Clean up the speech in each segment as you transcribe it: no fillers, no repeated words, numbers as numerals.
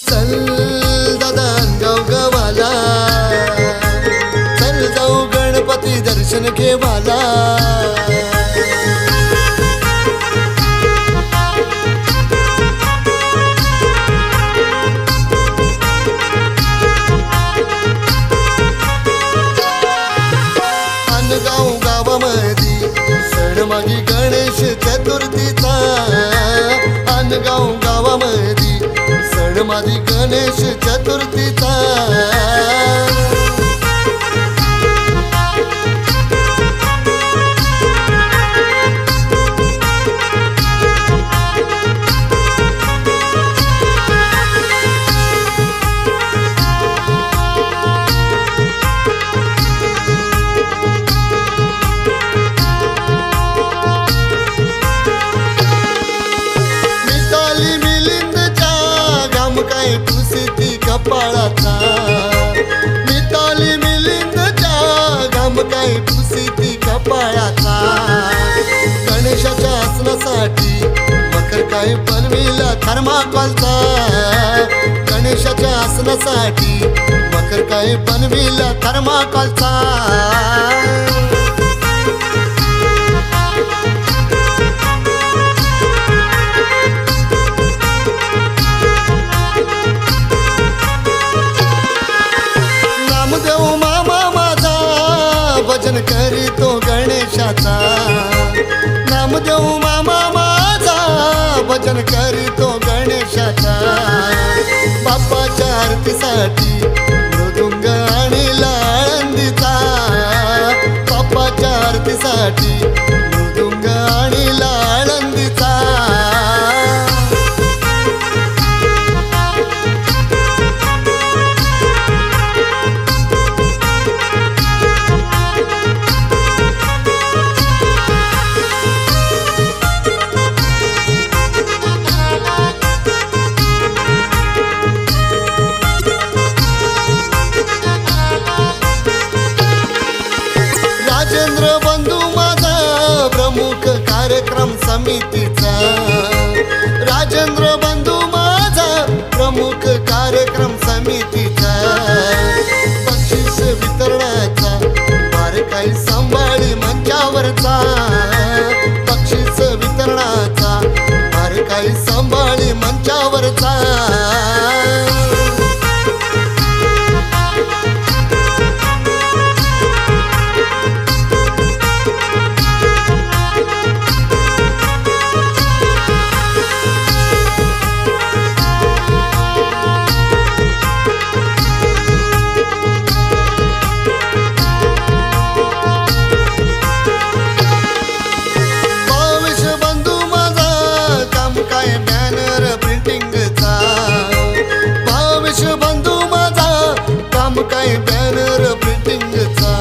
चल दादा गाव गावाला, चल जाऊ गणपती दर्शन घेवाला. अनगाव गावामधी सण मागी गणेश चतुर्थीचा. अनगाव गावामधी सण मागी गणेश चतुर्थीचा. कपाळाचा मिताली मिलिंदच्या घाम काय पुसिती कपाळाचा. गणेशाच्या आसनासाठी मकर काय बनविला थर्माकोलचा. गणेशाच्या आसनासाठी मकर काय बनविला थर्माकोलचा. भजन करीतो गणेशाचा. नामदेव मामा माझा भजन करीतो गणेशाचा. बाप्पाच्या आरतीसाठी मृदुंग आणि आळंदीचा. बाप्पाच्या आरतीसाठी मृदुंग आणि आळंदीचा. राजेंद्र बंधू माझा प्रमुख कार्यक्रम समितीचा. राजेंद्र बंधू माझा प्रमुख कार्यक्रम समितीचा. बक्षीस वितरणाचा बारकाई सांभाळी मंचावरचा. बक्षीस वितरणाचा बारकाई सांभाळी मंचावरचा. काय बॅनर प्रिंटिंगचा.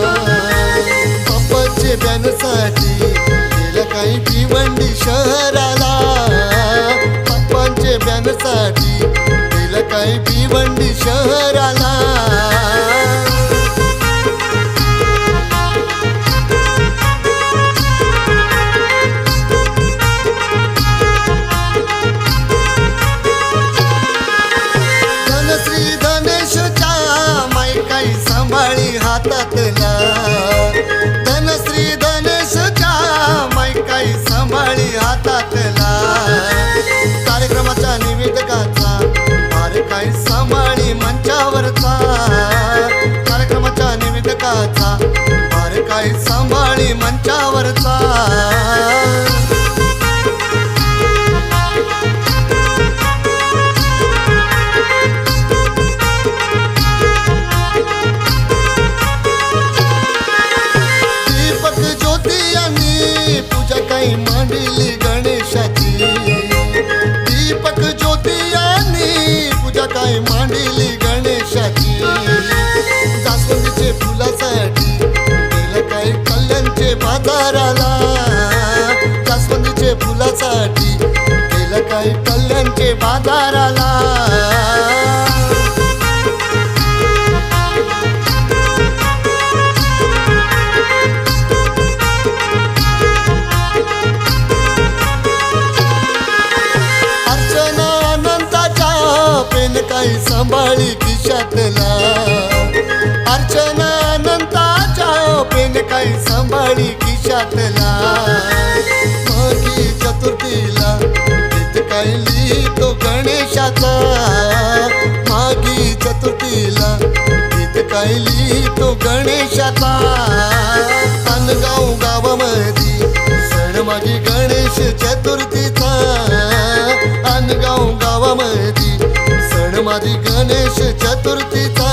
बाप्पाचे बॅनरसाठी गेला काही भिवंडी शहराला. बाप्पांचे बॅनरसाठी गेला काही भिवंडी शहराला. धनश्री धनेशच्या मायकाई सांभाळी हातातला. धनश्री धनेशच्या मायकाई सांभाळी हातातला. कार्यक्रमाच्या निवेदकाचा बारकाई सांभाळी मंचावरचा. कार्यक्रमाच्या निवेदकाचा बारकाई सांभाळी मंचावरचा. मांडली गणेशाची. दीपक ज्योती यांनी पूजा काय मांडली गणेशाची. जास्वंदीचे फुलासाठी गेलं काय कल्याणचे बाजाराला. जास्वंदीचे फुलासाठी गेलं काय कल्याणचे बाजाराला. पेन काही सांभाळी खिशातला, अर्चना अनंताच्या पेन काही सांभाळी खिशातला. मागी चतुर्थीला गीत काही लिहितो गणेशाचा, मागी चतुर्थीला गीत काही लिहितो गणेशाचा. अनगाव गावामध्ये सण माझी गणेश चतुर्थीचा, अनगाव गावामध्ये सण माझी गणेश चतुर्थीचा.